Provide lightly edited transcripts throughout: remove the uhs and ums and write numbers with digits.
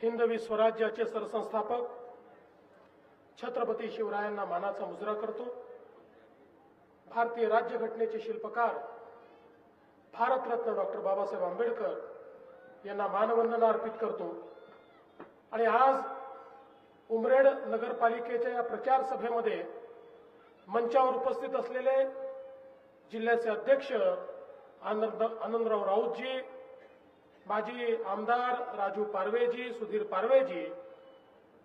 हिंदवी स्वराज्याचे सरसंस्थापक छत्रपती शिवरायांना मानाचा मुजरा करतो। भारतीय राज्यघटनेचे शिल्पकार भारतरत्न डॉक्टर बाबासाहेब आंबेडकर यांना मानवंदना अर्पित करतो। आणि आज उमरेड नगरपालिकेच्या या प्रचार सभेमध्ये मंचावर उपस्थित असलेले जिल्ह्याचे अध्यक्ष आनंदराव राऊतजी, माजी आमदार राजू पारवेजी, सुधीर पारवेजी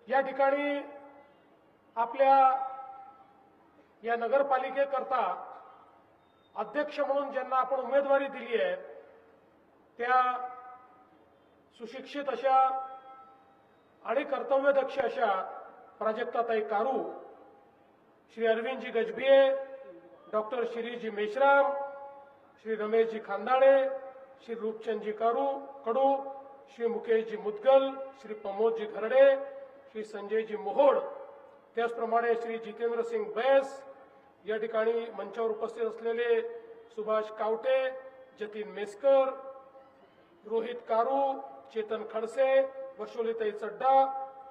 या ठिकाणी आपल्या या नगरपालिकेकरता अध्यक्ष म्हणून ज्यांना आपण उमेदवारी दिली आहे त्या सुशिक्षित अशा आणि कर्तव्यदक्ष अशा प्राजक्ताताई कारू, श्री अरविंदजी गजभिये, डॉक्टर शिरीजी मेश्राम, श्री रमेशजी खांदाणे, श्री रूपचंदजी कडू, श्री मुकेशजी मुदगल, श्री प्रमोदजी घरडे, श्री संजयजी मोहोड, त्याचप्रमाणे श्री जितेंद्र सिंग बैस या ठिकाणी मंचावर उपस्थित असलेले सुभाष कावटे, जतीन मेस्कर, रोहित कारू, चेतन खडसे, वर्षोलीताई चड्डा,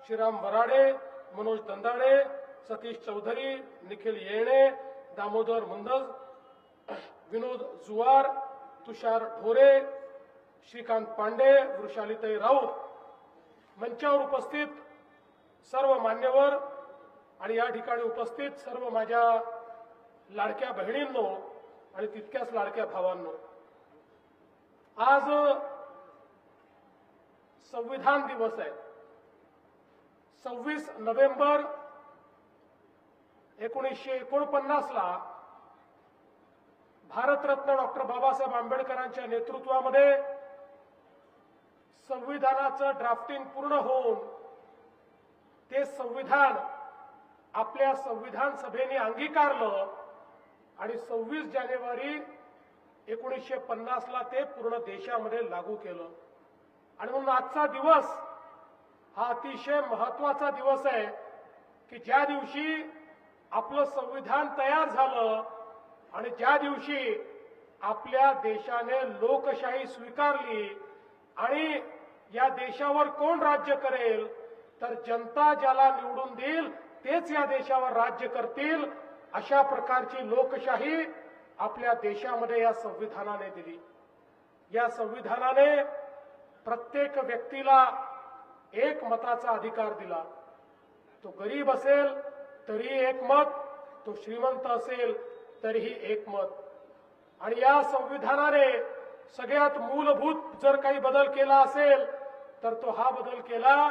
श्रीराम वराडे, मनोज दंदाडे, सतीश चौधरी, निखिल येणे, दामोदर मुंदज, विनोद जुवार, तुषार ढोरे, श्रीकांत पांडे, वृषालीताई राऊत, मंचावर उपस्थित सर्व मान्यवर आणि या ठिकाणी उपस्थित सर्व माझ्या लाडक्या बहिणींनो आणि तितक्याच लाडक्या भावांनो, आज संविधान दिवस आहे। 26 नोव्हेंबर 1949 ला भारतरत्न डॉक्टर बाबासाहेब आंबेडकरांच्या नेतृत्वामध्ये संविधानाचं ड्राफ्टिंग पूर्ण होऊन ते संविधान आपल्या संविधान सभेने अंगीकारलं आणि 26 जानेवारी 1950 ला ते पूर्ण देशामध्ये लागू केलं। आणि म्हणून आजचा दिवस हा अतिशय महत्त्वाचा दिवस आहे की ज्या दिवशी आपलं संविधान तयार झालं आणि ज्या दिवशी आपल्या देशाने लोकशाही स्वीकारली आणि या देशावर कोण राज्य करेल तर जनता ज्याला निवडून देईल तेच या देशावर राज्य करतील, अशा प्रकारची लोकशाही आपल्या देशामध्ये या संविधानाने दिली। या संविधानाने प्रत्येक व्यक्तीला एक मताचा अधिकार दिला। तो गरीब असेल तरी एक मत, तो श्रीमंत असेल तरीही एक मत। आणि या संविधानाने सगळ्यात मूलभूत जर काही बदल केला असेल तर तो हा बदल केला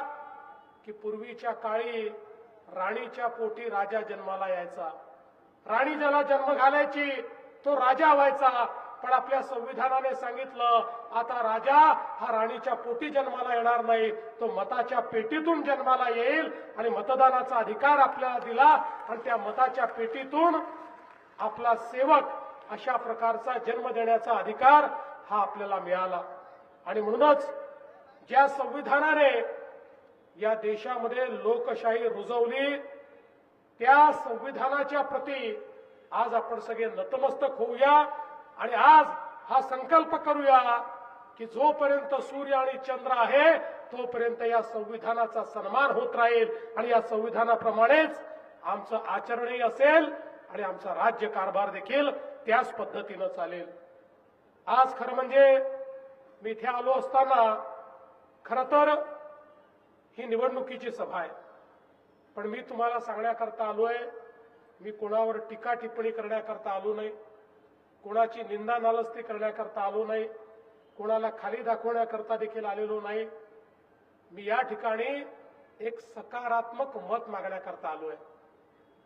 की पूर्वीच्या काळी राणीच्या पोटी राजा जन्माला यायचा, राणी ज्याला जन्म घालायची तो राजा व्हायचा। पण आपल्या संविधानाने सांगितलं आता राजा हा राणीच्या पोटी जन्माला येणार नाही, तो मताच्या पेटीतून जन्माला येईल आणि मतदानाचा अधिकार आपल्याला दिला आणि त्या मताच्या पेटीतून आपला सेवक अशा प्रकारचा जन्म देण्याचा अधिकार हा आपल्याला मिळाला। आणि म्हणूनच ज्या संविधानाने या देशामध्ये लोकशाही रुजवली त्या संविधानाच्या प्रती आज आपण सगळे नतमस्तक होऊया आणि आज हा संकल्प करूया की जोपर्यंत सूर्य आणि चंद्र आहे तोपर्यंत या संविधानाचा सन्मान होत राहील आणि या संविधानाप्रमाणेच आमचं आचरणही असेल आणि आमचा राज्य कारभार देखील त्याच पद्धतीनं चालेल। आज खरं म्हणजे मी इथे आलो असताना खरं तर ही निवडणुकीची सभा आहे, पण मी तुम्हाला सांगण्याकरता आलोय, मी कोणावर टीका टिप्पणी करण्याकरता आलो नाही, कोणाची निंदा नालस्ती करण्याकरता आलो नाही, कोणाला खाली दाखवण्याकरता देखील आलेलो नाही। मी या ठिकाणी एक सकारात्मक मत मागण्याकरता आलोय।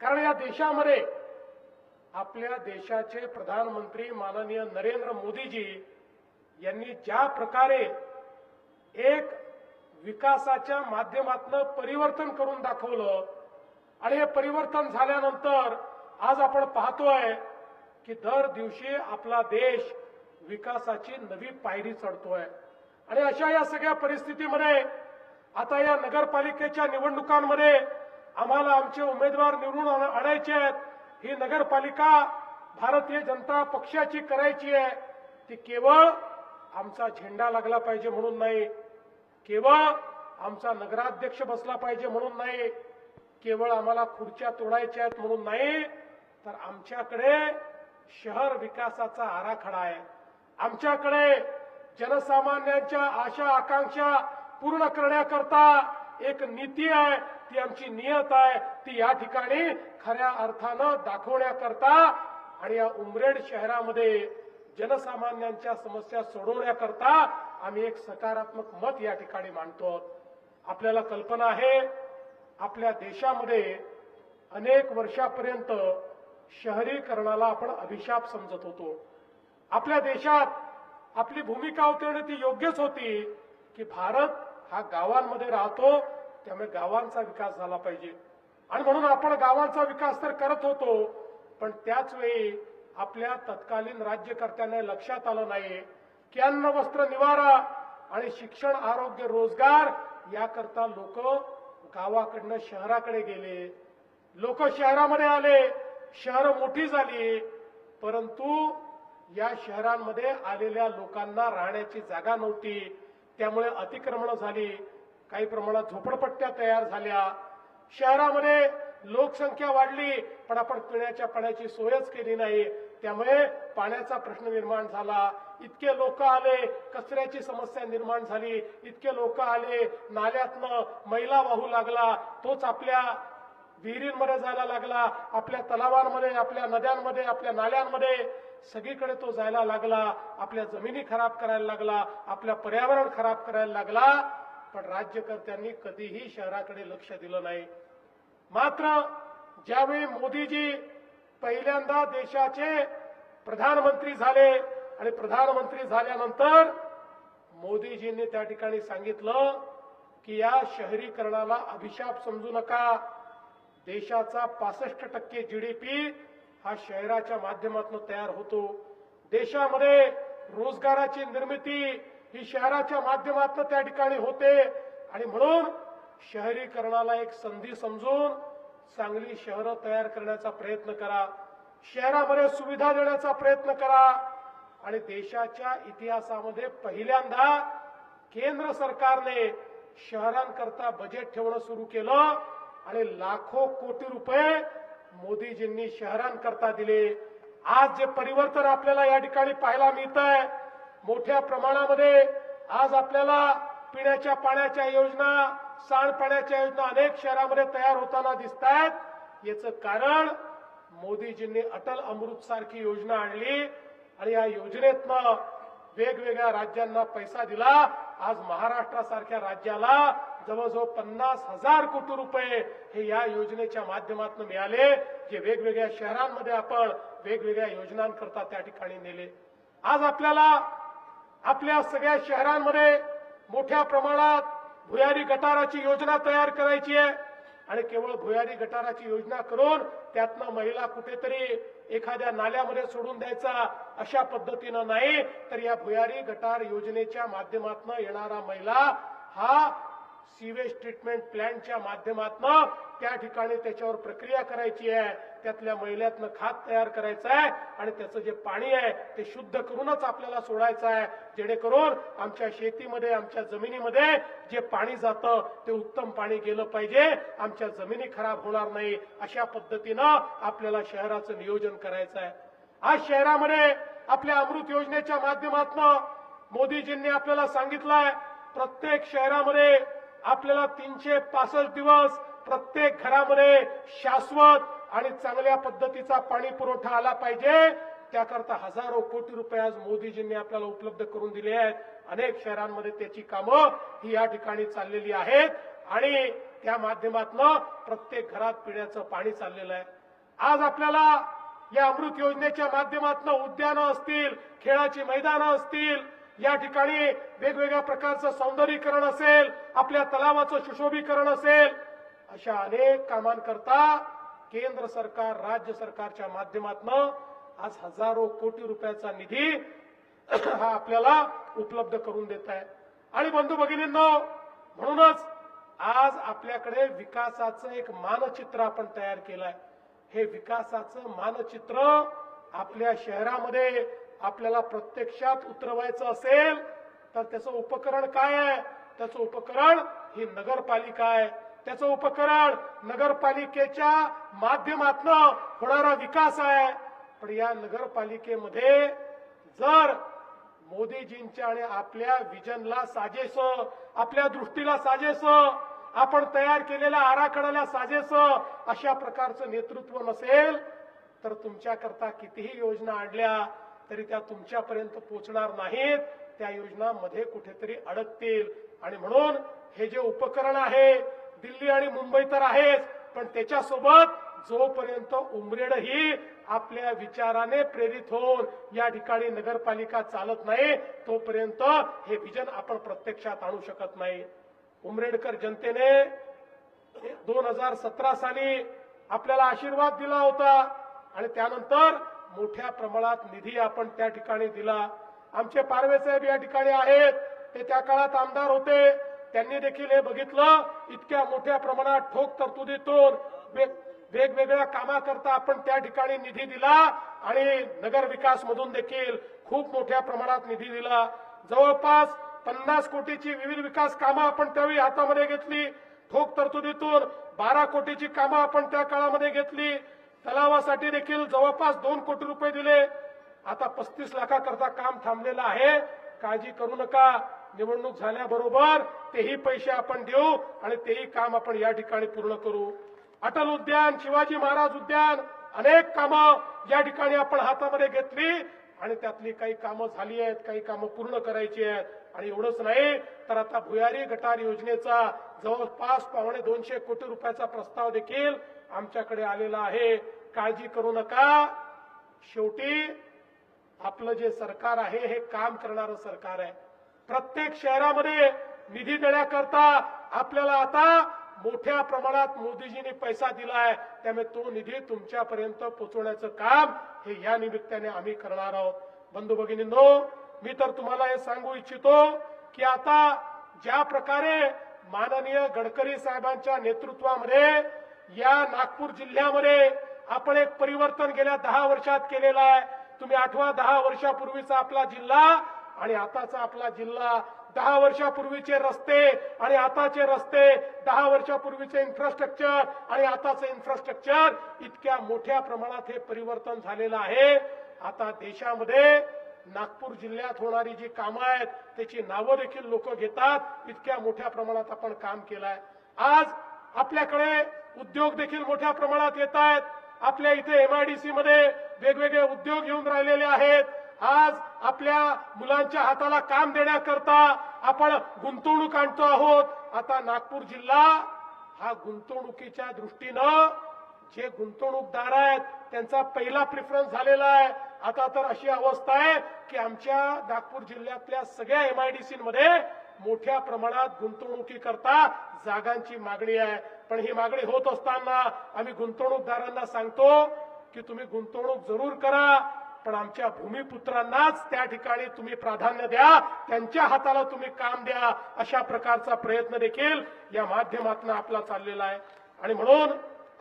कारण या देशामध्ये आपल्या देशाचे प्रधानमंत्री माननीय नरेंद्र मोदीजी यांनी ज्या प्रकारे एक विकासाच्या माध्यमातून परिवर्तन करून दाखवलं आणि हे परिवर्तन झाल्यानंतर आज आपण पाहतोय की दर दिवशी आपला देश विकासाची नवी पायरी चढतोय। आणि अशा या सगळ्या परिस्थितीमध्ये आता या नगरपालिकेच्या निवडणुकांमध्ये आम्हाला आमचे उमेदवार निवडून आणायचे आहेत। ही नगरपालिका भारतीय जनता पक्षाची करायची आहे, ती केवळ आमचा झेंडा लागला पाहिजे म्हणून नाही, केवळ आमचा नगराध्यक्ष बसला पाहिजे म्हणून नाही, केवळ आम्हाला खुर्च्या तोडायच्या आहेत म्हणून नाही, तर आमच्याकडे शहर विकासाचा आराखडा आहे. आमच्याकडे जनसामान्यांच्या आशा आकांक्षा पूर्ण करण्याकरता एक नीती आहे, ती आमची नियत आहे. ती या ठिकाणी खऱ्या अर्थानं दाखवण्याकरता आणि या उमरेड शहरामध्ये जनसामान्यांच्या समस्या सोडवण्याकरता आम्ही एक सकारात्मक मत या ठिकाणी मांडतो. आपल्याला कल्पना आहे, आपल्या देशामध्ये अनेक वर्षापर्यंत शहरीकरणाला आपण अभिशाप समजत होतो. आपल्या देशात आपली भूमिका होती आणि ती योग्यच होती की भारत हा गावांमध्ये राहतो, त्यामुळे गावांचा विकास झाला पाहिजे आणि म्हणून आपण गावांचा विकास तर करत होतो. पण त्याच वेळी आपल्या तत्कालीन राज्यकर्त्यांना लक्षात आलं नाही की अन्न वस्त्र निवारा आणि शिक्षण आरोग्य रोजगार याकरता लोक गावाकडनं शहराकडे गेले. लोक शहरामध्ये आले, शहरं मोठी झाली, परंतु या शहरांमध्ये आलेल्या लोकांना राहण्याची जागा नव्हती. त्यामुळे अतिक्रमण झाली, काही प्रमाणात झोपडपट्ट्या तयार झाल्या. शहरामध्ये लोकसंख्या वाढली, पण आपण पिण्याच्या पाण्याची सोयच केली नाही. त्यामुळे पाण्याचा प्रश्न निर्माण झाला. इतके लोक आले, कचऱ्याची समस्या निर्माण झाली. इतके लोक आले, नाल्यातनं मैला वाहू लागला, तोच आपल्या विहिरींमध्ये जायला लागला, आपल्या तलावांमध्ये, आपल्या नद्यांमध्ये, आपल्या नाल्यांमध्ये सगळीकडे तो जायला लागला. आपल्या जमिनी खराब करायला लागला, आपल्या पर्यावरण खराब करायला लागला. पण राज्यकर्त्यांनी कधीही शहराकडे लक्ष दिलं नाही. मात्र ज्यावेळी मोदीजी पहिल्यांदा देशाचे प्रधानमंत्री झाले आणि प्रधानमंत्री झाल्यानंतर मोदीजींनी त्या ठिकाणी सांगितलं की या शहरीकरणाला अभिशाप समजू नका. देशाचा 65% जीडीपी हा शहराच्या माध्यमातून तयार होतो. देशामध्ये रोजगाराची निर्मिती ही शहराच्या माध्यमातून त्या ठिकाणी होते आणि म्हणून शहरीकरणाला एक संधी समजून चांगली शहरं तयार करण्याचा प्रयत्न करा, शहरामध्ये सुविधा देण्याचा प्रयत्न करा. आणि देशाच्या इतिहासामध्ये पहिल्यांदा केंद्र सरकारने शहरांकरता बजेट ठेवणं सुरू केलं आणि लाखो कोटी रुपये मोदीजींनी शहरांकरता दिले. आज जे परिवर्तन आपल्याला या ठिकाणी पाहायला मिळतंय, मोठ्या प्रमाणामध्ये आज आपल्याला पिण्याच्या पाण्याच्या योजना, सांडपाण्याच्या योजना अनेक शहरामध्ये तयार होताना दिसत आहेत. याचं कारण मोदीजींनी अटल अमृत सारखी योजना आणली आणि या योजनेतनं वेगवेगळ्या राज्यांना पैसा दिला. आज महाराष्ट्रासारख्या राज्याला जवळजवळ 50,000 कोटी रुपये हे या योजनेच्या माध्यमातून मिळाले, जे वेगवेगळ्या शहरांमध्ये आपण वेगवेगळ्या योजनांकरता त्या ठिकाणी नेले. आज आपल्याला आपल्या सगळ्या शहरांमध्ये मोठ्या प्रमाणात भुयारी गटाराची योजना तयार करायची आहे आणि केवळ भुयारी गटाराची योजना करून त्यातनं महिला कुठेतरी एखाद्या नाल्यामध्ये सोडून द्यायचा अशा पद्धतीनं नाही, तर या भुयारी गटार योजनेच्या माध्यमातून येणारा महिला हा सीवेज ट्रीटमेंट प्लॅन्टच्या माध्यमातून त्या ठिकाणी त्याच्यावर प्रक्रिया करायची आहे, त्यातल्या मैल्यातनं खत तयार करायचं आहे आणि त्याचं जे पाणी आहे ते शुद्ध करूनच आपल्याला सोडायचं आहे, जेणेकरून आमच्या शेतीमध्ये, आमच्या जमिनीमध्ये जे पाणी जातं ते उत्तम पाणी गेलं पाहिजे, आमच्या जमिनी खराब होणार नाही. अशा पद्धतीनं आपल्याला शहराचं नियोजन करायचं आहे. आज शहरामध्ये आपल्या अमृत योजनेच्या माध्यमातून मोदीजींनी आपल्याला सांगितलंय, प्रत्येक शहरामध्ये आपल्याला 365 दिवस प्रत्येक घरामध्ये शाश्वत आणि चांगल्या पद्धतीचा पाणी पुरवठा आला पाहिजे. त्याकरता हजारो कोटी रुपये आज मोदीजींनी आपल्याला उपलब्ध करून दिले आहेत. अनेक शहरांमध्ये त्याची कामं ही या ठिकाणी चाललेली आहेत आणि त्या माध्यमातून प्रत्येक घरात पिण्याचं पाणी चाललेलं आहे. आज आपल्याला या अमृत योजनेच्या माध्यमातून उद्यानं असतील, खेळाची मैदानं असतील, या ठिकाणी वेगवेगळ्या प्रकारचं सौंदर्यीकरण असेल, आपल्या तलावाचं सुशोभीकरण असेल, अशा अनेक कामांकरता केंद्र सरकार, राज्य सरकारच्या माध्यमातून आज हजारो कोटी रुपयाचा निधी हा आपल्याला उपलब्ध करून देत आहे. आणि बंधू भगिनींनो, म्हणूनच आज आपल्याकडे विकासाचं एक मानचित्र आपण तयार केलंय. हे विकासाचं मानचित्र आपल्या शहरामध्ये आपल्याला प्रत्यक्षात उतरवायचं असेल तर त्याचं उपकरण काय आहे, त्याचं उपकरण ही नगरपालिका आहे. त्याचं उपकरण नगरपालिकेच्या माध्यमातून होणारा विकास आहे. पण या नगरपालिकेमध्ये जर मोदीजींच्या आणि आपल्या विजनला साजेस, आपल्या दृष्टीला साजेस, आपण तयार केलेल्या आराखड्याला साजेस अशा प्रकारचं नेतृत्व नसेल तर तुमच्याकरता कितीही योजना आणल्या तरी त्या तुमच्यापर्यंत पोहोचणार नाहीत. त्या योजना मध्ये कुठेतरी अडकतील. आणि म्हणून हे जे उपकरण आहे दिल्ली आणि मुंबई तर आहेच, पण त्याच्यासोबत जोपर्यंत उमरेड ही आपल्या विचाराने प्रेरित होऊन या ठिकाणी नगरपालिका चालत नाही तोपर्यंत हे विजन आपण प्रत्यक्षात आणू शकत नाही. उमरेडकर जनतेने 2017 साली आपल्याला आशीर्वाद दिला होता आणि त्यानंतर मोठ्या प्रमाणात निधी आपण त्या ठिकाणी दिला. आमचे पारवे साहेब या ठिकाणी आहेत, ते त्या काळात आमदार होते. त्यांनी देखील हे बघितलं. इतक्या मोठ्या प्रमाणात ठोक तरतुदीतून वेगवेगळ्या कामाकरता आपण त्या ठिकाणी निधी दिला आणि नगर विकास मधून देखील खूप मोठ्या प्रमाणात निधी दिला. जवळपास 50 कोटीची विविध विकास कामं आपण त्यावेळी हातामध्ये घेतली. ठोक तरतुदीतून 12 कोटीची कामं आपण त्या काळामध्ये घेतली. तलावासाठी देखील जवळपास 2 कोटी रुपये दिले. आता 35 लाखाकरता काम थांबलेलं आहे. काळजी करू नका, निवडणूक झाल्याबरोबर तेही पैसे आपण देऊ आणि तेही काम आपण या ठिकाणी पूर्ण करू. अटल उद्यान, शिवाजी महाराज उद्यान, अनेक कामं या ठिकाणी आपण हातामध्ये घेतली आणि त्यातली काही कामं झाली आहेत, काही कामं पूर्ण करायची आहेत. आणि एवढंच नाही तर आता भुयारी गटार योजनेचा जवळपास 250 कोटी रुपयाचा प्रस्ताव देखील आमच्याकडे आलेला आहे. काळजी करू नका. शेवटी आपलं जे सरकार आहे हे काम करणारं सरकार आहे. प्रत्येक शहरामध्ये निधी देण्याकरता आपल्याला आता मोठ्या प्रमाणात मोदीजींनी पैसा दिलाय. त्यामुळे तो निधी तुमच्यापर्यंत पोहोचवण्याचं काम हे या निमित्ताने आम्ही करणार आहोत. बंधू भगिनींनो, मी तर तुम्हाला हे सांगू इच्छितो की आता ज्या प्रकारे माननीय गडकरी साहेबांच्या नेतृत्वामध्ये या नागपूर जिल्ह्यामध्ये आपण एक परिवर्तन गेल्या 10 वर्षात केलेलं आहे. तुम्ही आठवा 10 वर्षापूर्वीचा आपला जिल्हा आणि आताचा आपला जिल्हा, 10 वर्षापूर्वीचे रस्ते आणि आताचे रस्ते, 10 वर्षापूर्वीचे इन्फ्रास्ट्रक्चर आणि आताचे इन्फ्रास्ट्रक्चर, इतक्या मोठ्या प्रमाणात हे परिवर्तन झालेलं आहे. आता देशामध्ये नागपूर जिल्ह्यात होणारी जी कामं आहेत त्याची नावं देखील लोक घेतात. इतक्या मोठ्या प्रमाणात आपण काम केलंय. आज आपल्याकडे उद्योग देखील मोठ्या प्रमाणात येत आहेत. आपल्या इथे MIDC मध्ये वेगवेगळे उद्योग येऊन राहिलेले आहेत. आज आपल्या मुलांच्या हाताला काम देण्याकरता आपण गुंतवणूक आणतो आहोत. आता नागपूर जिल्हा हा गुंतवणुकीच्या दृष्टीनं जे गुंतवणूकदार आहेत त्यांचा पहिला प्रेफरन्स झालेला आहे. आता तर अशी अवस्था आहे की आमच्या नागपूर जिल्ह्यातल्या सगळ्या MIDC मध्ये मोठ्या प्रमाणात गुंतवणुकीकरता जागांची मागणी आहे. पण ही मागणी होत असताना आम्ही गुंतवणूकदारांना सांगतो की तुम्ही गुंतवणूक जरूर करा, पण आमच्या भूमिपुत्रांनाच त्या ठिकाणी तुम्ही प्राधान्य द्या, त्यांच्या हाताला तुम्ही काम द्या. अशा प्रकारचा प्रयत्न देखील या माध्यमातून आपला चाललेला आहे. आणि म्हणून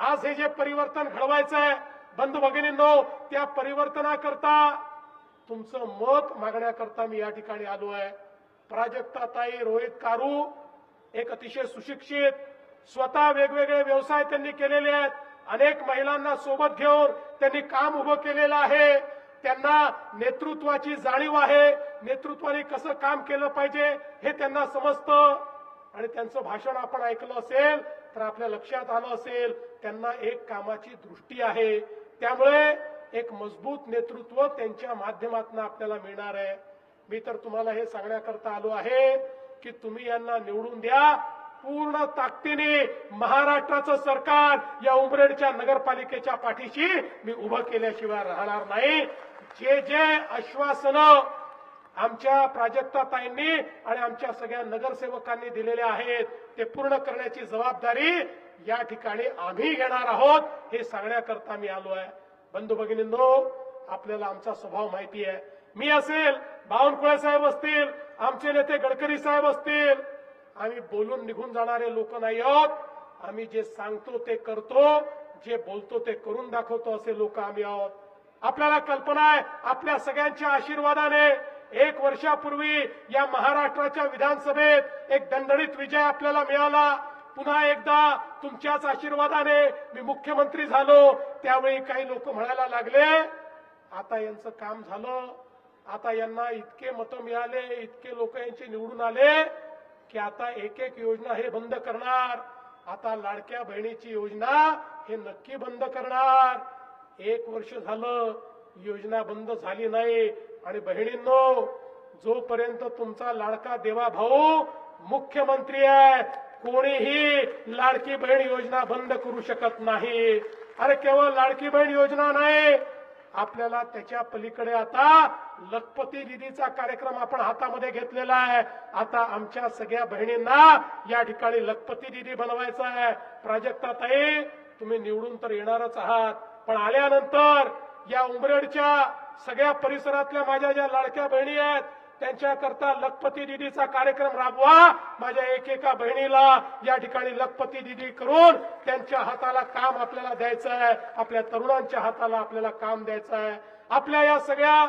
आज हे जे परिवर्तन घडवायचं आहे बंधू भगिनींनो, त्या परिवर्तनाकरता तुमचं मत मागण्याकरता मी या ठिकाणी आलो आहे. प्राजक्ताताई रोहित कारू एक अतिशय सुशिक्षित, स्वतः वेगवेगळे व्यवसाय त्यांनी केलेले आहेत. अनेक महिलांना सोबत घेऊन त्यांनी काम उभं केलेलं आहे. त्यांना नेतृत्वाची जाणीव आहे. नेतृत्वाने कसं काम केलं पाहिजे हे त्यांना समजतं. आणि त्यांचं भाषण आपण ऐकलं असेल तर आपल्या लक्षात आलं असेल त्यांना एक कामाची दृष्टी आहे. त्यामुळे एक मजबूत नेतृत्व त्यांच्या माध्यमातून आपल्याला मिळणार आहे. मी तर तुम्हाला हे सांगण्याकरता आलो आहे की तुम्ही यांना निवडून द्या. पूर्ण ताकदीने महाराष्ट्राचं सरकार या उमरेडच्या नगरपालिकेच्या पाठीशी मी उभं केल्याशिवाय राहणार नाही. जे जे आश्वासनं आमच्या प्राजक्ताताईंनी आणि आमच्या सगळ्या नगरसेवकांनी दिलेले आहेत ते पूर्ण करण्याची जबाबदारी या ठिकाणी आम्ही घेणार आहोत. हे सांगण्याकरता मी आलो आहे. बंधू भगिनींनो, आपल्याला आमचा स्वभाव माहिती आहे. मी असेल, बावनकुळे साहेब असतील, आमचे नेते गडकरी साहेब असतील, आम्ही बोलून निघून जाणारे लोक नाही आहोत. आम्ही जे सांगतो ते करतो, जे बोलतो ते करून दाखवतो असे लोक आम्ही आहोत. आपल्याला कल्पना आहे आपल्या सगळ्यांच्या आशीर्वादाने 1 वर्षापूर्वी या महाराष्ट्राच्या विधानसभेत एक दणदणीत विजय आपल्याला मिळाला. पुन्हा एकदा तुमच्याच आशीर्वादाने मी मुख्यमंत्री झालो. त्यावेळी काही लोक म्हणायला लागले आता यांचं काम झालं, आता यांना इतके मतं मिळाले, इतके लोक यांचे निवडून आले की आता एक एक योजना हे बंद करणार, आता लाडक्या बहिणीची योजना हे नक्की बंद करणार. 1 वर्ष झालं योजना बंद झाली नाही. आणि बहिणींनो, जोपर्यंत तुमचा लाडका देवा भाऊ मुख्यमंत्री आहे कोणीही लाडकी बहीण योजना बंद करू शकत नाही. अरे केवळ लाडकी बहीण योजना नाही, आपल्याला त्याच्या पलीकडे आता लखपती दीदीचा कार्यक्रम आपण हातामध्ये घेतलेला आहे. आता आमच्या सगळ्या बहिणींना या ठिकाणी लखपती दीदी बनवायचं आहे. प्राजक्ताताई, तुम्ही निवडून तर येणारच आहात, पण आल्यानंतर या उमरेडच्या सगळ्या परिसरातल्या माझ्या ज्या लाडक्या बहिणी आहेत त्यांच्याकरता लखपती दीदीचा कार्यक्रम राबवा. माझ्या एकेका बहिणीला या ठिकाणी लखपती दीदी करून त्यांच्या हाताला काम आपल्याला द्यायचं आहे, आपल्या तरुणांच्या हाताला आपल्याला काम द्यायचं आहे. आपल्या या सगळ्या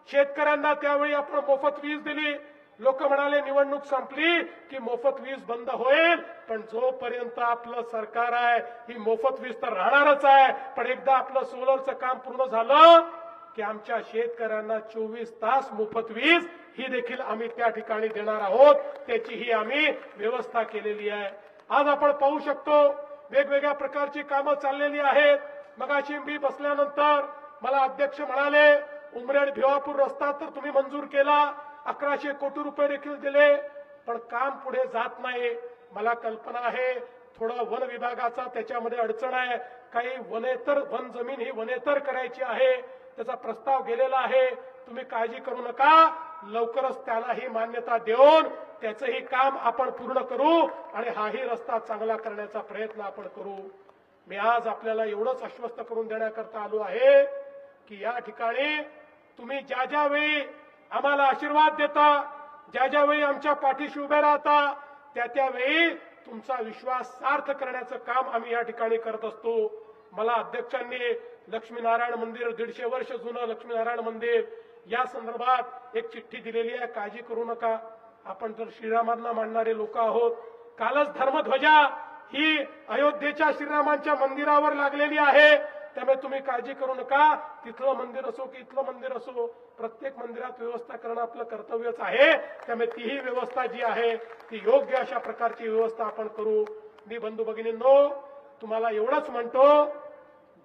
शेतकऱ्यांना त्यावेळी आपण मोफत वीज दिली. लोक म्हणाले निवडणूक संपली की मोफत वीज बंद होईल, पण जोपर्यंत आपलं सरकार आहे ही मोफत वीज तर राहणारच आहे. पण एकदा आपलं सोलरचं काम पूर्ण झालं की आमच्या शेतकऱ्यांना 24 तास मोफत वीज ही देखील आम्ही त्या ठिकाणी देणार आहोत. त्याचीही आम्ही व्यवस्था केलेली आहे. आज आपण पाहू शकतो वेगवेगळ्या प्रकारची कामं चाललेली आहेत. मगाशी मी बसल्यानंतर मला अध्यक्ष म्हणाले उमरेड भिवापूर रस्ता तर तुम्ही मंजूर केला, 1100 कोटी रुपये देखील दिले, पण काम पुढे जात नाही. मला कल्पना आहे थोडा वन विभागाचा त्याच्यामध्ये अडचण आहे. काही वन जमीन ही वनेतर करायची आहे, त्याचा प्रस्ताव गेलेला आहे. तुम्ही काळजी करू नका, लवकरच त्यालाही मान्यता देऊन त्याचंही काम आपण पूर्ण करू आणि हाही रस्ता चांगला करण्याचा प्रयत्न आपण करू. मी आज आपल्याला एवढंच आश्वस्त करून देण्याकरता आलो आहे की या ठिकाणी तुम्ही ज्या ज्या वेळी आम्हाला आशीर्वाद देता, ज्या ज्या वेळी आमच्या पाठीशी उभे राहता, त्या त्यावेळी तुमचा विश्वास सार्थ करण्याचं काम आम्ही या ठिकाणी करत असतो. मला अध्यक्षांनी लक्ष्मीनारायण मंदिर 150 वर्ष जुनं लक्ष्मीनारायण मंदिर या संदर्भात एक चिठ्ठी दिलेली आहे. काळजी करू नका, आपण तर श्रीरामांना मानणारे लोक आहोत. कालच धर्मध्वजा ही अयोध्येच्या श्रीरामांच्या मंदिरावर लागलेली आहे. त्यामुळे तुम्ही काळजी करू नका. तिथलं मंदिर असो की इथलं मंदिर असो, प्रत्येक मंदिरात व्यवस्था करणं आपलं कर्तव्यच आहे. त्यामुळे तीही व्यवस्था जी आहे ती योग्य अशा प्रकारची व्यवस्था आपण करू. मी बंधू भगिनींनो तुम्हाला एवढंच म्हणतो,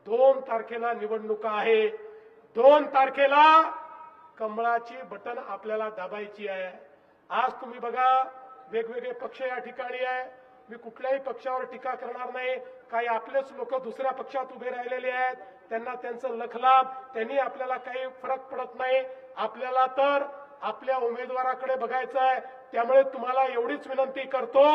2 तारखेला निवडणुका आहे. 2 तारखेला कमळाची बटन आपल्याला दाबायची आहे. आज तुम्ही बघा वेगवेगळे पक्ष या ठिकाणी आहे. मी कुठल्याही पक्षावर टीका करणार नाही. काही आपलेच लोक दुसऱ्या पक्षात उभे राहिलेले आहेत, त्यांना त्यांचं लखलाभ, त्यांनी आपल्याला काही फरक पडत नाही. आपल्याला तर आपल्या उमेदवाराकडे बघायचं आहे. त्यामुळे तुम्हाला एवढीच विनंती करतो,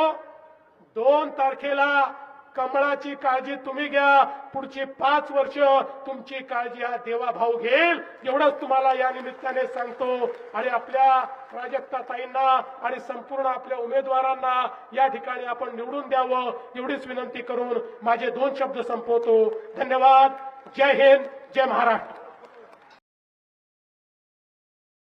2 तारखेला कमळाची काळजी तुम्ही घ्या. पुढची 5 वर्ष तुमची काळजी हा देवा भाऊ घेईल, एवढंच तुम्हाला या निमित्ताने सांगतो. आणि आपल्या प्राजक्ताताईंना आणि संपूर्ण आपल्या उमेदवारांना या ठिकाणी आपण निवडून द्यावं एवढीच विनंती करून माझे 2 शब्द संपवतो. धन्यवाद. जय हिंद, जय महाराष्ट्र.